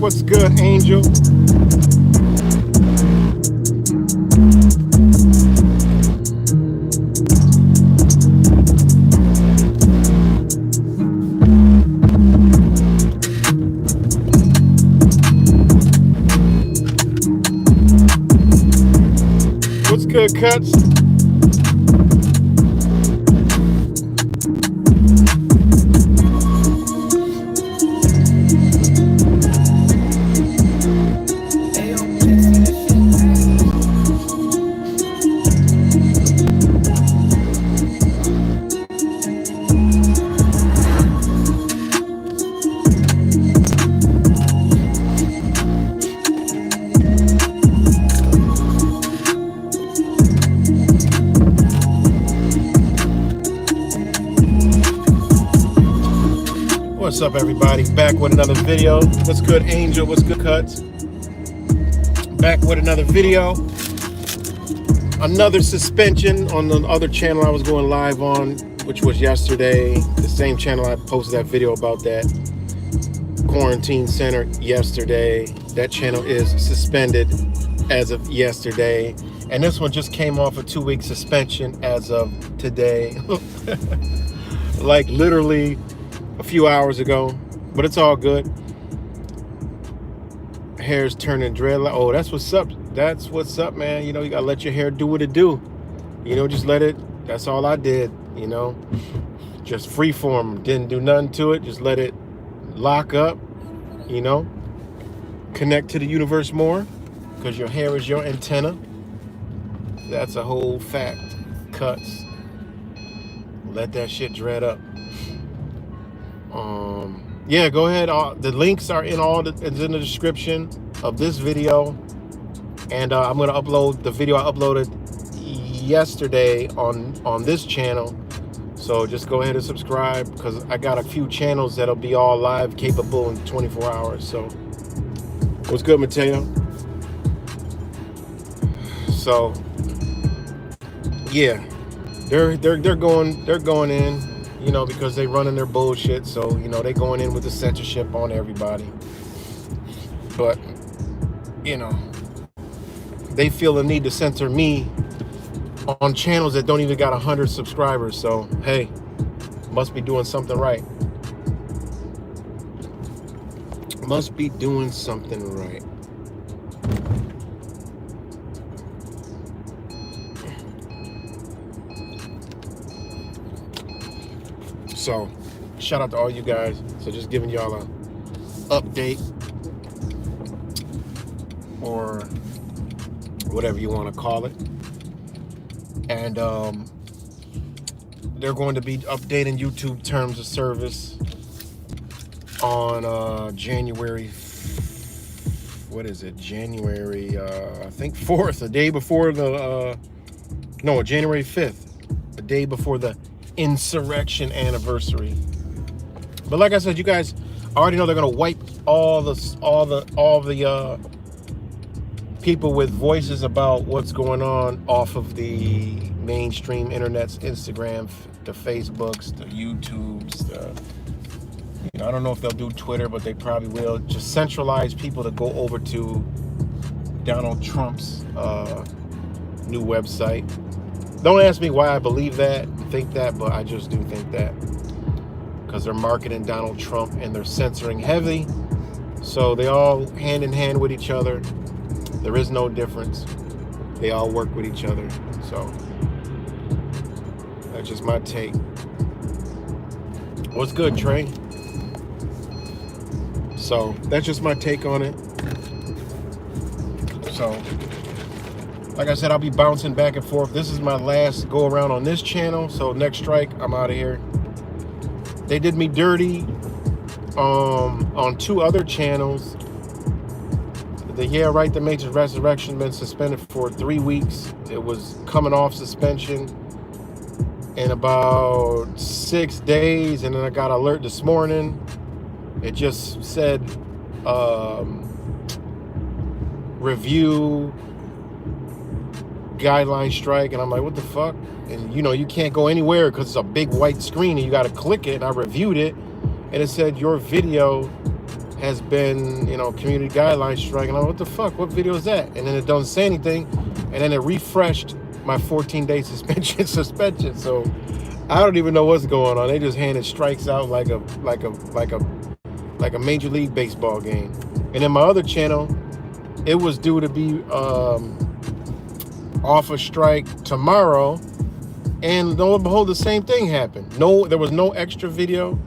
What's good, Angel? What's good, Cuts? What's up, everybody? Back with another video. What's good, Angel? What's good, Cuts? Back with another video. Another suspension on the other channel I was going live on, which was yesterday. The same channel I posted that video about that quarantine center yesterday. That channel is suspended as of yesterday. And this one just came off a 2-week suspension as of today. Like literally a few hours ago, but it's all good. Hair's turning dreadlock. Oh, that's what's up. That's what's up, man. You know, you gotta let your hair do what it do. You know, just let it. That's all I did. You know, just freeform. Didn't do nothing to it. Just let it lock up. You know, connect to the universe more, because your hair is your antenna. That's a whole fact. Cuts. Let that shit dread up. Yeah, go ahead. The links are in it's in the description of this video, and I'm gonna upload the video I uploaded yesterday on this channel. So just go ahead and subscribe, because I got a few channels that'll be all live capable in 24 hours. So what's good, Mateo? So yeah, they're going in. You know, because they running their bullshit, so you know they going in with the censorship on everybody. But you know, they feel the need to censor me on channels that don't even got 100 subscribers. So hey, must be doing something right. Must be doing something right. So, shout out to all you guys. So just giving y'all a update, or whatever you want to call it. And they're going to be updating YouTube terms of service on January, what is it? January, I think 4th, a day before the, no, January 5th, a day before the insurrection anniversary. But like I said, you guys already know they're gonna wipe all the people with voices about what's going on off of the mainstream internet's Instagram, the Facebooks, the YouTubes, you know, I don't know if they'll do Twitter, but they probably will. Just centralize people to go over to Donald Trump's new website. Don't ask me why I believe that, think that, but I just do think that, because they're marketing Donald Trump and they're censoring heavy. So they all hand in hand with each other. There is no difference. They all work with each other. So that's just my take. What's good, Trey? So that's just my take on it. So like I said, I'll be bouncing back and forth. This is my last go around on this channel. So next strike, I'm out of here. They did me dirty on 2 other channels. The Yea Right The Matrix Resurrection been suspended for 3 weeks. It was coming off suspension in about 6 days, and then I got an alert this morning. It just said review guideline strike, and I'm like, what the fuck? And you know, you can't go anywhere because it's a big white screen and you got to click it. And I reviewed it, and it said your video has been, you know, community guidelines strike. And I'm like, what the fuck? What video is that? And then it doesn't say anything. And then it refreshed my 14-day suspension. So I don't even know what's going on. They just handed strikes out like a Major League Baseball game. And then my other channel, it was due to be off a strike tomorrow, and lo and behold, the same thing happened. No, there was no extra video,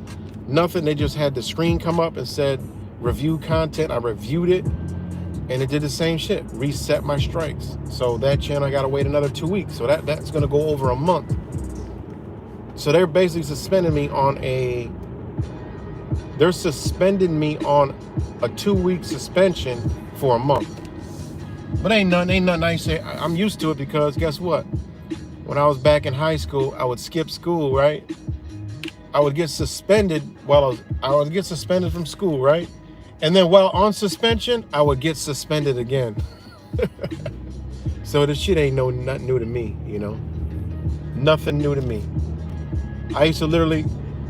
nothing. They just had the screen come up and said review content. I reviewed it, and it did the same shit, reset my strikes. So that channel, I gotta wait another 2 weeks. So that's gonna go over a month. So they're basically suspending me on a 2-week suspension for a month. But ain't nothing I say. I'm used to it, because guess what? When I was back in high school, I would skip school, right? I would get suspended I would get suspended from school, right? And then while on suspension, I would get suspended again. So this shit ain't nothing new to me, you know? Nothing new to me. I used to literally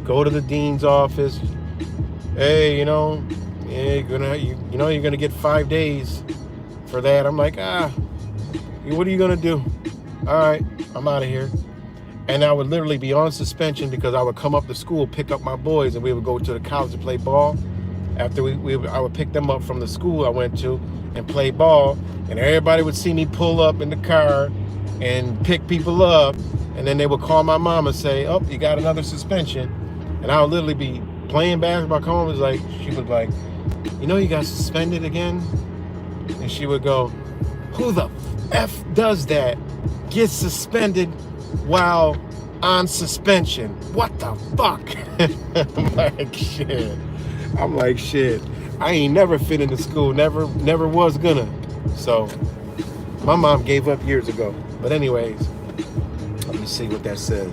go to the dean's office. Hey, you know, you're gonna get 5 days for that. I'm like, what are you gonna do? All right, I'm out of here. And I would literally be on suspension because I would come up to school, pick up my boys, and we would go to the college to play ball. After I would pick them up from the school I went to and play ball, and everybody would see me pull up in the car and pick people up, and then they would call my mom and say, oh, you got another suspension. And I would literally be playing basketball. Come home, she was like, you know, you got suspended again? And she would go, who the F does that? Gets suspended while on suspension. What the fuck? I'm like, shit. I ain't never fit into school. Never was gonna. So my mom gave up years ago. But anyways, let me see what that says.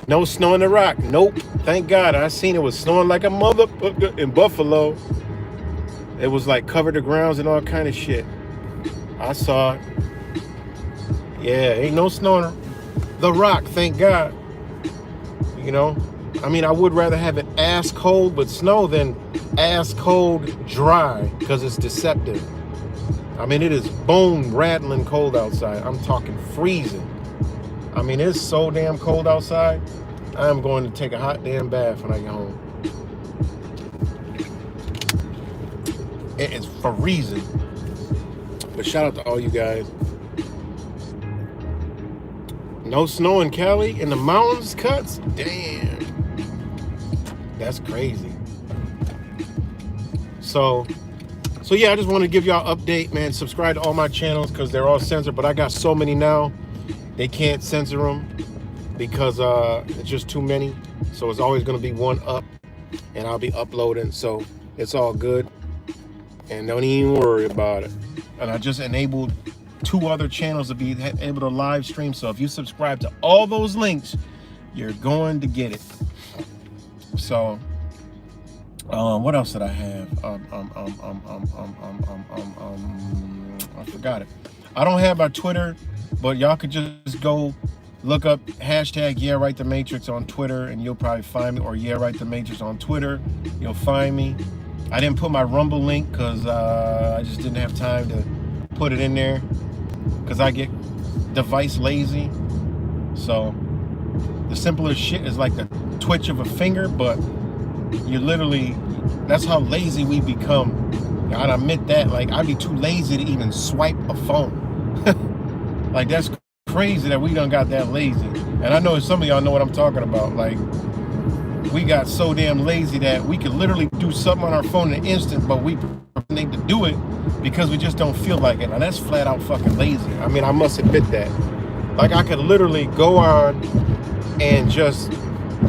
No snow in the Rock. Nope. Thank God. I seen it was snowing like a motherfucker in Buffalo. It was like covered the grounds and all kind of shit. I saw it. Yeah, ain't no snow in the Rock, thank God. You know, I mean, I would rather have it ass cold with snow than ass cold dry, because it's deceptive. I mean, it is bone rattling cold outside. I'm talking freezing. I mean, it's so damn cold outside. I'm going to take a hot damn bath when I get home. It is freezing. But shout out to all you guys. No snow in Cali, in the mountains cuts? Damn. That's crazy. So yeah, I just want to give y'all an update, man. Subscribe to all my channels because they're all censored, but I got so many now, they can't censor them because it's just too many. So it's always going to be one up, and I'll be uploading. So it's all good. And don't even worry about it. And I just enabled 2 other channels to be able to live stream. So if you subscribe to all those links, you're going to get it. So what else did I have? I forgot it. I don't have my Twitter, but y'all could just go look up hashtag Yearightthematrix on Twitter, and you'll probably find me, or Yearightthematrix on Twitter. You'll find me. I didn't put my Rumble link because I just didn't have time to put it in there, because I get device lazy. So the simplest shit is like the twitch of a finger, but you literally, that's how lazy we become. I'd admit that. Like, I'd be too lazy to even swipe a phone. Like, that's crazy that we done got that lazy. And I know some of y'all know what I'm talking about. Like, we got so damn lazy that we could literally do something on our phone in an instant, but we need to do it because we just don't feel like it. Now that's flat out fucking lazy. I mean, I must admit that. Like, I could literally go on and just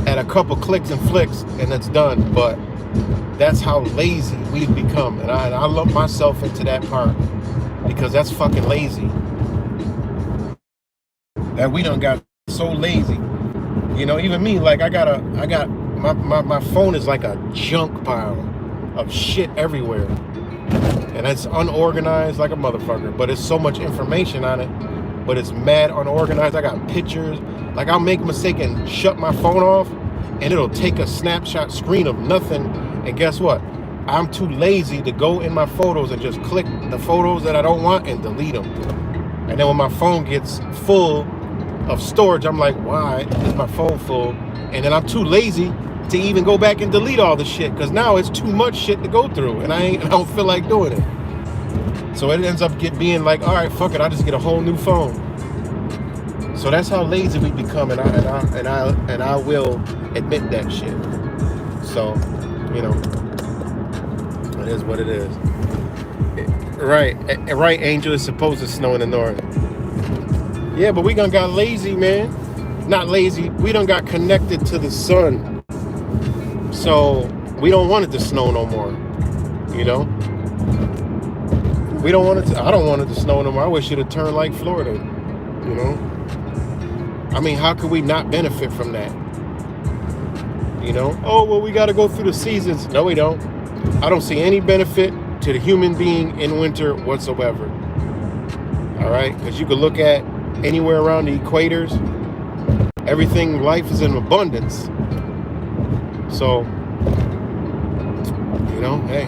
at a couple clicks and flicks and it's done. But that's how lazy we've become. And I lump myself into that part because that's fucking lazy. That we done got so lazy. You know, even me, like my phone is like a junk pile of shit everywhere. And it's unorganized like a motherfucker. But it's so much information on it. But it's mad unorganized. I got pictures. Like, I'll make a mistake and shut my phone off. and it'll take a snapshot screen of nothing. And guess what? I'm too lazy to go in my photos and just click the photos that I don't want and delete them. And then when my phone gets full of storage, I'm like, why is my phone full? And then I'm too lazy to even go back and delete all the shit, because now it's too much shit to go through, and I don't feel like doing it. So it ends up being like, all right, fuck it, I just get a whole new phone. So that's how lazy we become, and I will admit that shit. So, you know, it is what it is. Right, Angel, is supposed to snow in the north. Yeah, but we done got lazy, man. Not lazy, we done got connected to the sun. So we don't want it to snow no more, you know? We don't want it to, I don't want it to snow no more. I wish it had turned like Florida, you know? I mean, how could we not benefit from that? You know? Oh, well, we got to go through the seasons. No, we don't. I don't see any benefit to the human being in winter whatsoever. All right? Because you could look at anywhere around the equators, everything, life is in abundance. So, you know, hey,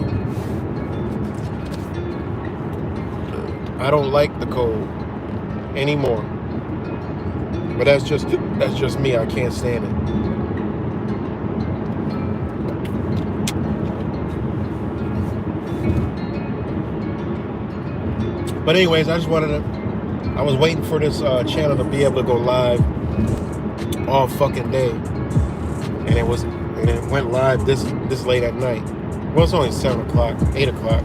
I don't like the cold anymore. But that's just me. I can't stand it. But anyways, I was waiting for this channel to be able to go live all fucking day, and it went live this late at night. Well, it's only 7 o'clock, 8 o'clock,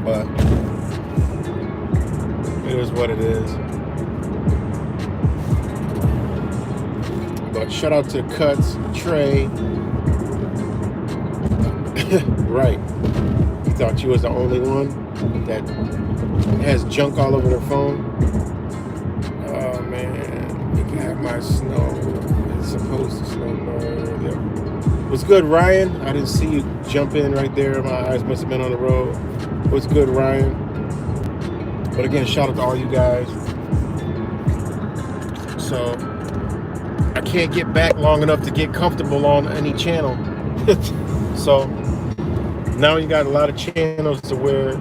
but it is what it is. But shout out to Cuts, Trey. Right, you thought you was the only one that has junk all over their phone? Oh man, you can have my snow. It's supposed to snow more. Yeah. What's good, Ryan? I didn't see you jump in right there. My eyes must have been on the road. What's good, Ryan? But again, shout out to all you guys. So I can't get back long enough to get comfortable on any channel. So now you got a lot of channels to where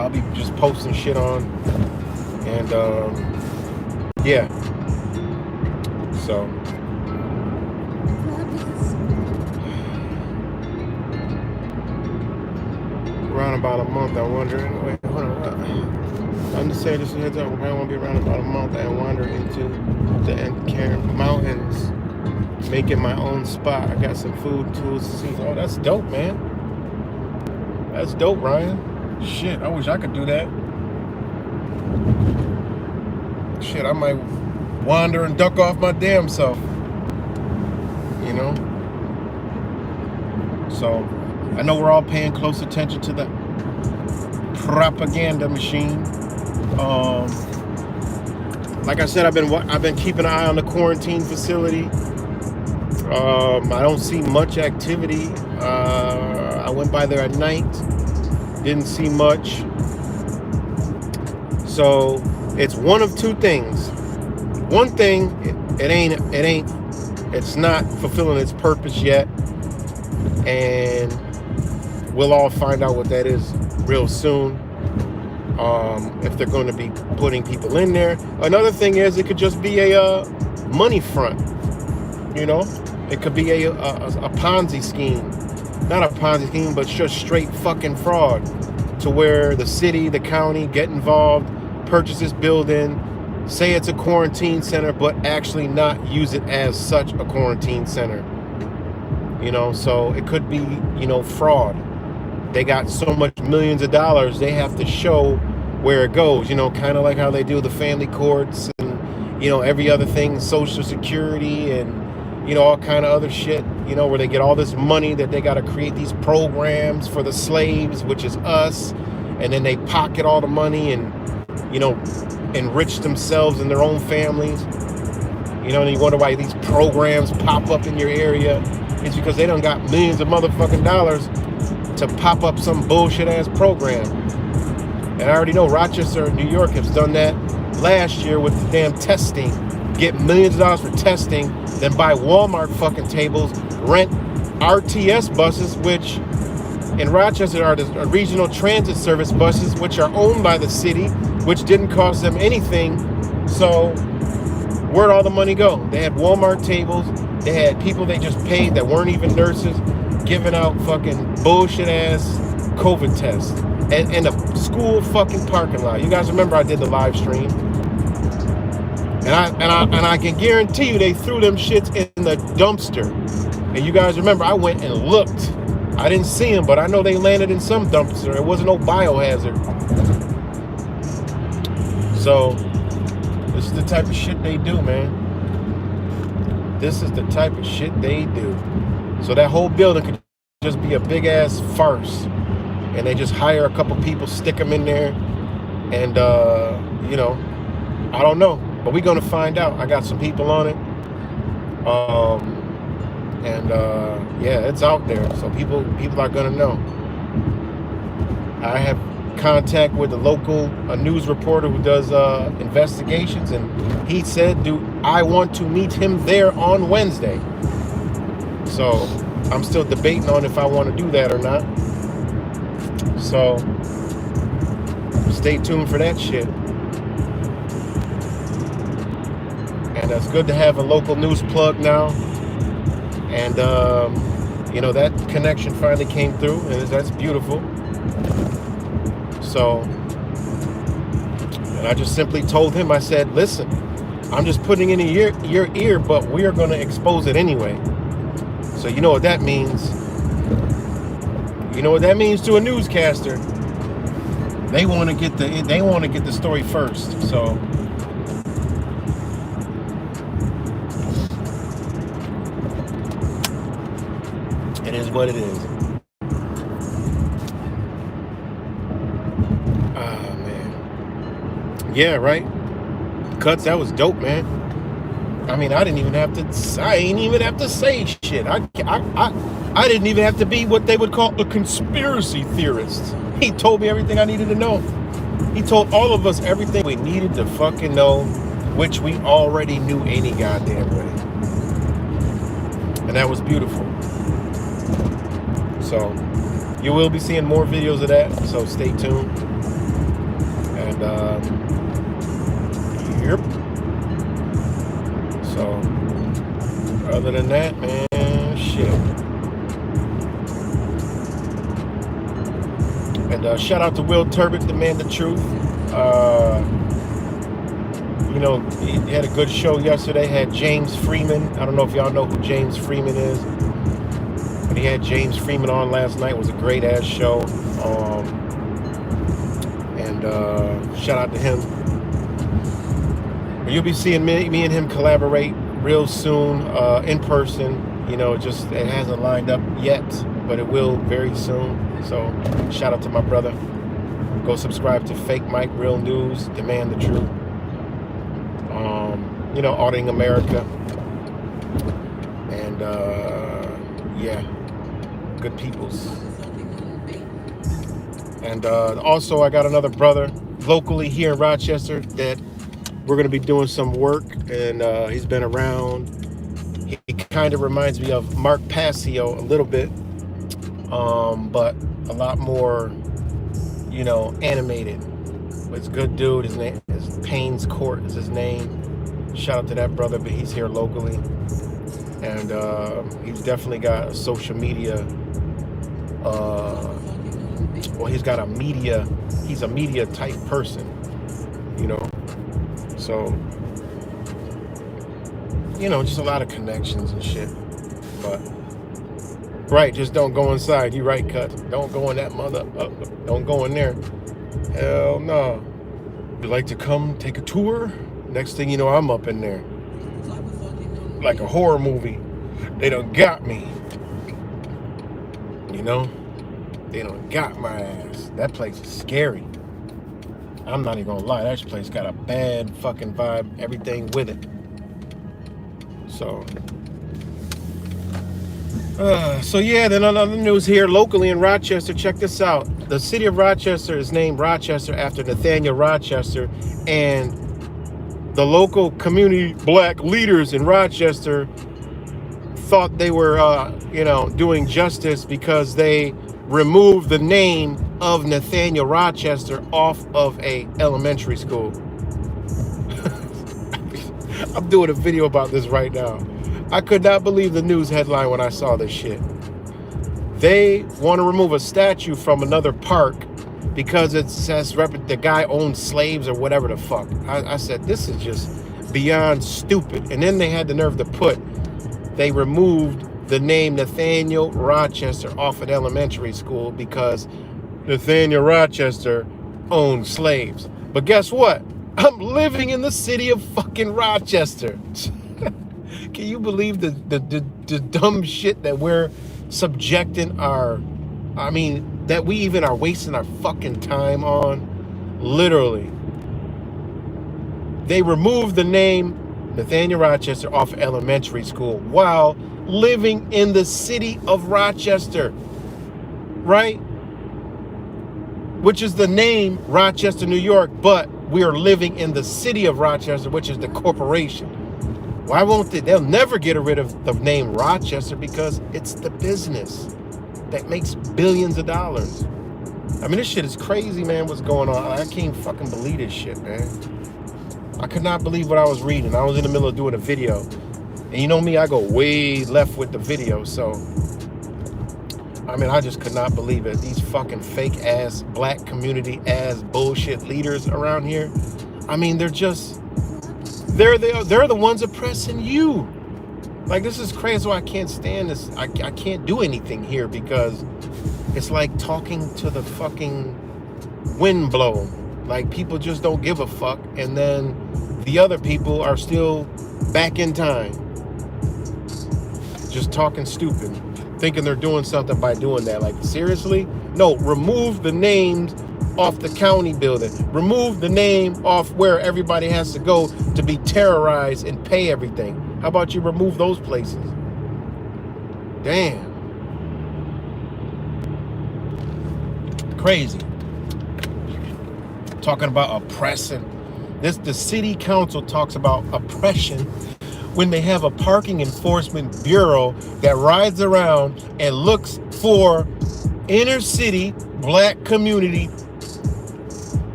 I'll be just posting shit on. And yeah. So around about a month, I'm wondering. Wait, hold on. I'm just saying this heads up. I won't be around about a month and wander into the Cairn Mountains, making my own spot. I got some food, tools to see. Oh, that's dope, man. That's dope, Ryan. Shit, I wish I could do that. Shit, I might wander and duck off my damn self. You know? So I know we're all paying close attention to the propaganda machine. Like I said, I've been keeping an eye on the quarantine facility. I don't see much activity. I went by there at night, didn't see much. So it's one of two things. One thing, it's not fulfilling its purpose yet, and we'll all find out what that is real soon. If they're going to be putting people in there. Another thing is, it could just be a money front. You know, it could be a Ponzi scheme. Not a Ponzi scheme, but just straight fucking fraud. To where the city, the county get involved, purchase this building, say it's a quarantine center, but actually not use it as such a quarantine center. You know, so it could be, you know, fraud. They got so much millions of dollars, they have to show where it goes, you know, kind of like how they do the family courts and, you know, every other thing, Social Security and, you know, all kind of other shit, you know, where they get all this money that they got to create these programs for the slaves, which is us, and then they pocket all the money and, you know, enrich themselves and their own families. You know, and you wonder why these programs pop up in your area. It's because they done got millions of motherfucking dollars to pop up some bullshit ass program. And I already know Rochester, New York has done that last year with the damn testing. get millions of dollars for testing, then buy Walmart fucking tables, rent RTS buses, which in Rochester are the regional transit service buses, which are owned by the city, which didn't cost them anything. So where'd all the money go? They had Walmart tables. They had people they just paid that weren't even nurses giving out fucking bullshit ass COVID tests in a school fucking parking lot. You guys remember I did the live stream, and I can guarantee you they threw them shits in the dumpster. And you guys remember I went and looked. I didn't see them, but I know they landed in some dumpster. It wasn't no biohazard. So this is the type of shit they do, man. This is the type of shit they do. So that whole building could just be a big ass farce, and they just hire a couple people, stick them in there, and you know, I don't know, but we're gonna find out. I got some people on it, and yeah, it's out there, so people are gonna know. I have contact with a local news reporter who does investigations, and he said, "Do I want to meet him there on Wednesday?" So I'm still debating on if I want to do that or not. So stay tuned for that shit. And it's good to have a local news plug now. And you know, that connection finally came through, and that's beautiful. So, and I just simply told him, I said, listen, I'm just putting it in your ear, but we are going to expose it anyway. So you know what that means. You know what that means to a newscaster. They want to get the story first. So it is what it is. Ah, man. Yeah, right. Cuts, that was dope, man. I mean, I ain't even have to say shit. I didn't even have to be what they would call a conspiracy theorist. He told me everything I needed to know. He told all of us everything we needed to fucking know, which we already knew any goddamn way. And that was beautiful. So you will be seeing more videos of that, so stay tuned. And yep. So other than that, man, shit. And shout out to Will Turbot, the man, the truth. You know, he had a good show yesterday. Had James Freeman. I don't know if y'all know who James Freeman is, but he had James Freeman on last night. It was a great ass show. And shout out to him. You'll be seeing me and him collaborate real soon, in person. You know, just it hasn't lined up yet, but it will very soon. So shout out to my brother. Go subscribe to Fake Mike Real News, Demand the Truth. You know, Auditing America. And yeah, good peoples. And also I got another brother locally here in Rochester that we're going to be doing some work, and he's been around. He kind of reminds me of Mark Passio a little bit, but a lot more, you know, animated. But it's a good dude. His name is Payne's Court is his name. Shout out to that brother, but he's here locally. And he's definitely got a social media, well, he's a media type person, you know. So, you know, just a lot of connections and shit. But, right, just don't go inside. You right, Cut. Don't go in that don't go in there. Hell no. You like to come take a tour? Next thing you know, I'm up in there. Like a horror movie. They done got me. You know? They done got my ass. That place is scary. I'm not even gonna lie, that place got a bad fucking vibe, everything with it. So yeah, then on other news here, locally in Rochester, check this out. The city of Rochester is named Rochester after Nathaniel Rochester, and the local community black leaders in Rochester thought they were, doing justice because they removed the name of Nathaniel Rochester off of a elementary school. I'm doing a video about this right now. I could not believe the news headline when I saw this shit. They want to remove a statue from another park because it says the guy owned slaves or whatever the fuck. I said, this is just beyond stupid. And then they had the nerve to they removed the name Nathaniel Rochester off an elementary school because Nathaniel Rochester owned slaves. But guess what? I'm living in the city of fucking Rochester. Can you believe the dumb shit that we're subjecting that we even are wasting our fucking time on? Literally. They removed the name Nathaniel Rochester off elementary school while living in the city of Rochester, right? Which is the name Rochester, New York, but we are living in the city of Rochester, which is the corporation. Why won't they? They'll never get rid of the name Rochester because it's the business that makes billions of dollars. I mean, this shit is crazy, man, what's going on. I can't fucking believe this shit, man. I could not believe what I was reading. I was in the middle of doing a video. And you know me, I go way left with the video. So, I mean, I just could not believe it. These fucking fake ass, black community ass bullshit leaders around here. I mean, they're the ones oppressing you. Like, this is crazy. So I can't stand this. I can't do anything here because it's like talking to the fucking wind blow. Like, people just don't give a fuck, and then the other people are still back in time, just talking stupid, thinking they're doing something by doing that. Like, seriously? No, remove the names off the county building. Remove the name off where everybody has to go to be terrorized and pay everything. How about you remove those places? Damn. Crazy. Talking about oppressing. The city council talks about oppression when they have a parking enforcement bureau that rides around and looks for inner city black community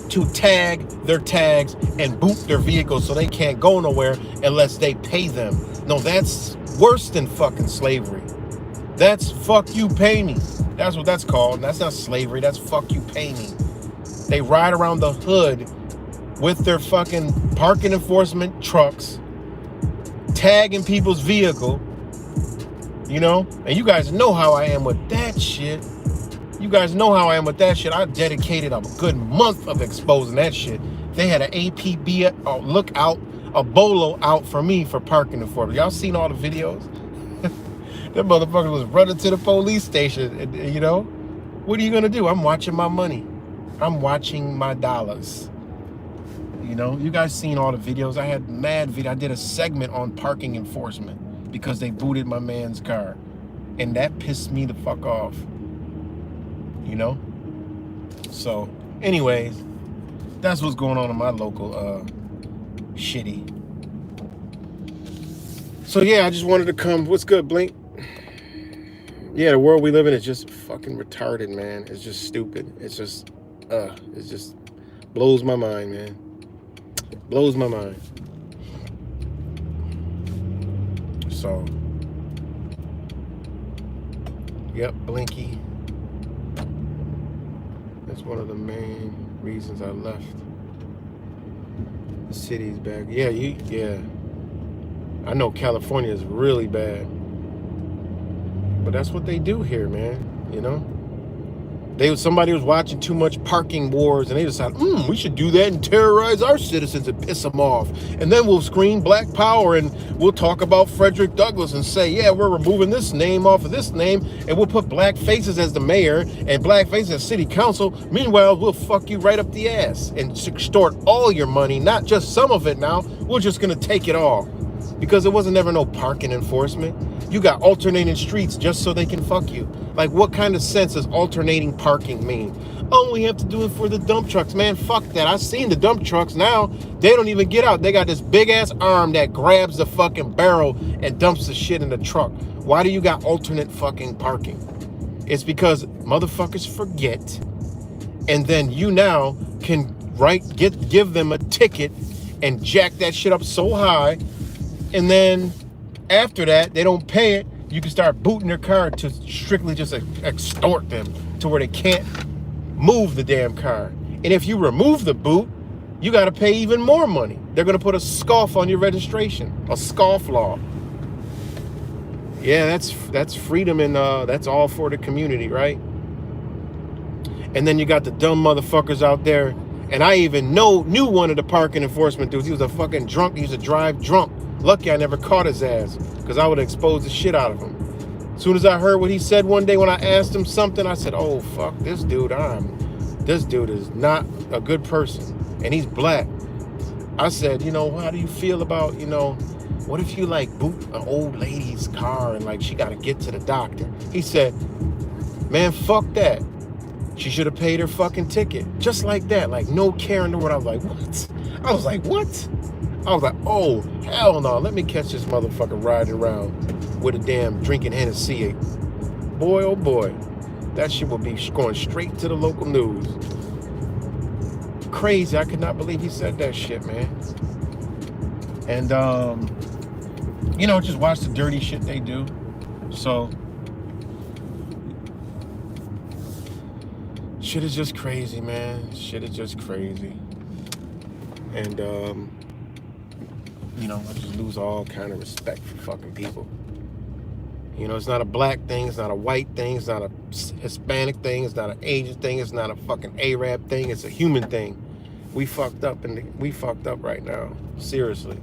to tag their tags and boot their vehicles so they can't go nowhere unless they pay them. No, that's worse than fucking slavery. That's fuck you, pay me. That's what that's called. That's not slavery. That's fuck you, pay me. They ride around the hood with their fucking parking enforcement trucks, tagging people's vehicle, and you guys know how I am with that shit. I dedicated a good month of exposing that shit. They had an APB lookout, a bolo out for me for parking enforcement. Y'all seen all the videos? That motherfucker was running to the police station, and what are you gonna do? I'm watching my money. I'm watching my dollars. You guys seen all the videos. I had mad video. I did a segment on parking enforcement because they booted my man's car. And that pissed me the fuck off. So, anyways, that's what's going on in my local shitty. So yeah, I just wanted to come. What's good, Blink? Yeah, the world we live in is just fucking retarded, man. It's just stupid. It just blows my mind, man. Blows my mind. So, yep, Blinky. That's one of the main reasons I left. The city's bad. Yeah. I know California is really bad. But that's what they do here, man. Somebody was watching too much parking wars, and they decided, we should do that and terrorize our citizens and piss them off. And then we'll scream Black Power, and we'll talk about Frederick Douglass and say, yeah, we're removing this name off of this name, and we'll put black faces as the mayor and black faces as city council. Meanwhile, we'll fuck you right up the ass and extort all your money, not just some of it now. We're just going to take it all. Because there wasn't ever no parking enforcement. You got alternating streets just so they can fuck you. Like, what kind of sense does alternating parking mean? Oh, we have to do it for the dump trucks. Man, fuck that. I seen the dump trucks now. They don't even get out. They got this big ass arm that grabs the fucking barrel and dumps the shit in the truck. Why do you got alternate fucking parking? It's because motherfuckers forget, and then you now can give them a ticket and jack that shit up so high, and then after that they don't pay it. You can start booting their car to strictly just extort them to where they can't move the damn car. And if you remove the boot, you got to pay even more money. They're going to put a scoff on your registration, a scoff law. Yeah, that's freedom, and that's all for the community, right? And then you got the dumb motherfuckers out there. And I even knew one of the parking enforcement dudes. He was a fucking drunk. He used to drive drunk. Lucky I never caught his ass, because I would have exposed the shit out of him. As soon as I heard what he said one day when I asked him something, I said, oh, fuck, this dude is not a good person. And he's black. I said, how do you feel about, what if you like boot an old lady's car and like she got to get to the doctor? He said, man, fuck that. She should have paid her fucking ticket. Just like that. Like no care in the world. I was like, what? I was like, oh, hell no. Let me catch this motherfucker riding around with a damn drinking Hennessy. Boy, oh boy. That shit will be going straight to the local news. Crazy. I could not believe he said that shit, man. And, just watch the dirty shit they do. So, shit is just crazy, man. Shit is just crazy. And, I just lose all kind of respect for fucking people. It's not a black thing. It's not a white thing. It's not a Hispanic thing. It's not an Asian thing. It's not a fucking Arab thing. It's a human thing. We fucked up, and we fucked up right now. Seriously.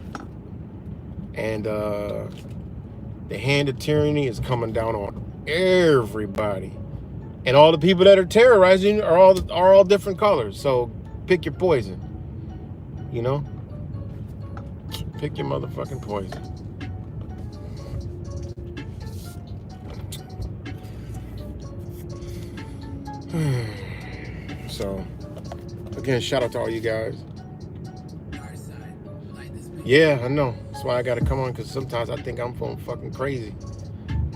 And the hand of tyranny is coming down on everybody. And all the people that are terrorizing are all different colors. So pick your poison. Pick your motherfucking poison. So, again, shout out to all you guys. Yeah, I know. That's why I gotta come on, because sometimes I think I'm going fucking crazy.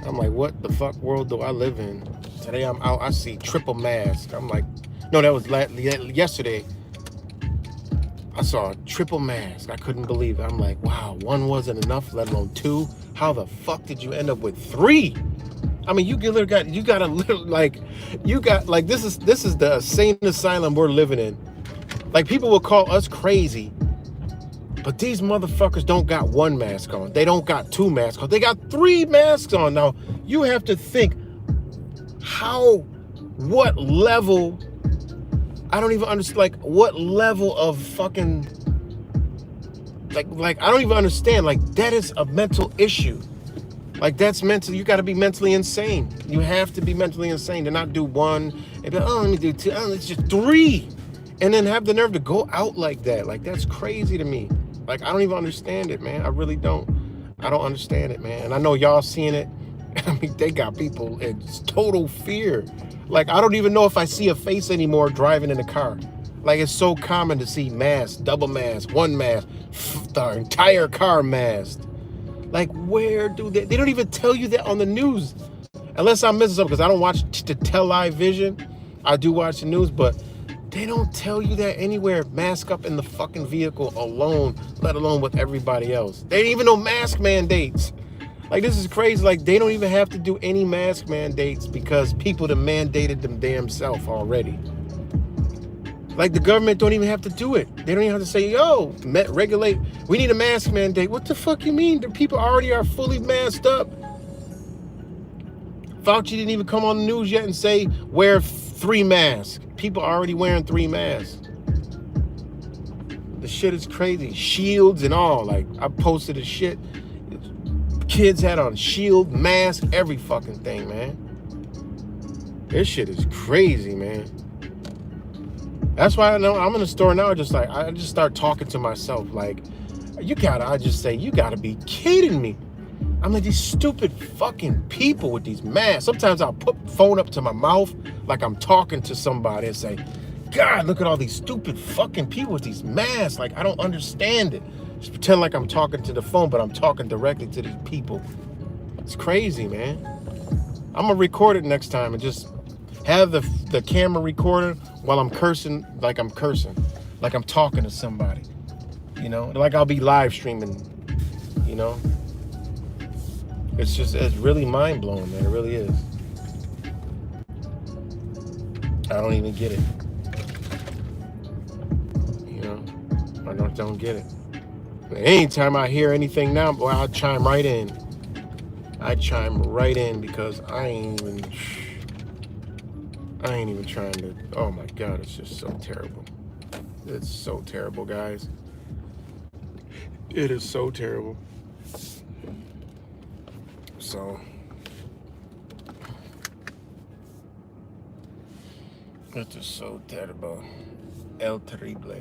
I'm like, what the fuck world do I live in? Today I'm out, I see triple mask. I'm like, no, that was yesterday. I saw a triple mask. I couldn't believe it. I'm like, wow, one wasn't enough, let alone two. How the fuck did you end up with three? I mean, this is the insane asylum we're living in. Like, people will call us crazy, but these motherfuckers don't got one mask on. They don't got two masks on. They got three masks on. Now, you have to think what level, I don't even understand, like, what level of fucking, like, I don't even understand. Like, that is a mental issue. Like, that's mental. You got to be mentally insane. You have to be mentally insane to not do one and be like, oh, let me do two. Oh, it's just three. And then have the nerve to go out like that. Like, that's crazy to me. Like, I don't even understand it, man. I really don't. I don't understand it, man. And I know y'all seeing it. I mean, they got people in total fear. Like, I don't even know if I see a face anymore driving in a car. Like, it's so common to see masks, double mask, one mask, the entire car masked. Like, where do they don't even tell you that on the news. Unless I'm missing something, because I don't watch the television. I do watch the news, but they don't tell you that anywhere. Mask up in the fucking vehicle alone, let alone with everybody else. They don't even know mask mandates. Like, this is crazy. Like, they don't even have to do any mask mandates because people have mandated them damn self already. Like, the government don't even have to do it. They don't even have to say, yo, regulate. We need a mask mandate. What the fuck you mean? The people already are fully masked up. Fauci didn't even come on the news yet and say, wear 3 masks. People are already wearing 3 masks. The shit is crazy. Shields and all. Like, I posted a shit. Kids had on shield, mask, every fucking thing, man. This shit is crazy, man. That's why I know I'm in the store now. I just start talking to myself like, you gotta be kidding me. I'm like, these stupid fucking people with these masks. Sometimes I'll put the phone up to my mouth like I'm talking to somebody and say, God, look at all these stupid fucking people with these masks. Like, I don't understand it. Just pretend like I'm talking to the phone, but I'm talking directly to these people. It's crazy, man. I'm gonna record it next time and just have the camera recorded while I'm cursing, like I'm talking to somebody, you know, like I'll be live streaming, you know. It's really mind blowing, man. It really is. I don't even get it, you know. I don't get it. Anytime I hear anything now, boy, I'll chime right in. Because I ain't even trying to. Oh my God, it's just so terrible. It's so terrible, guys. It is so terrible. So it is so terrible. El terrible.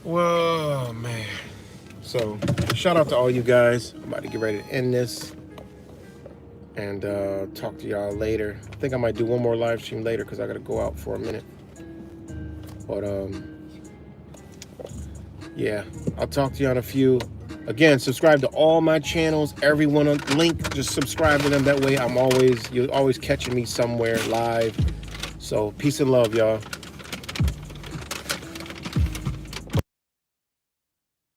Whoa, man. So shout out to all you guys. I'm about to get ready to end this and talk to y'all later. I think I might do one more live stream later because I gotta go out for a minute. But yeah, I'll talk to you on a few. Again, subscribe to all my channels. Everyone on link, just subscribe to them. That way you're always catching me somewhere live. So peace and love, y'all.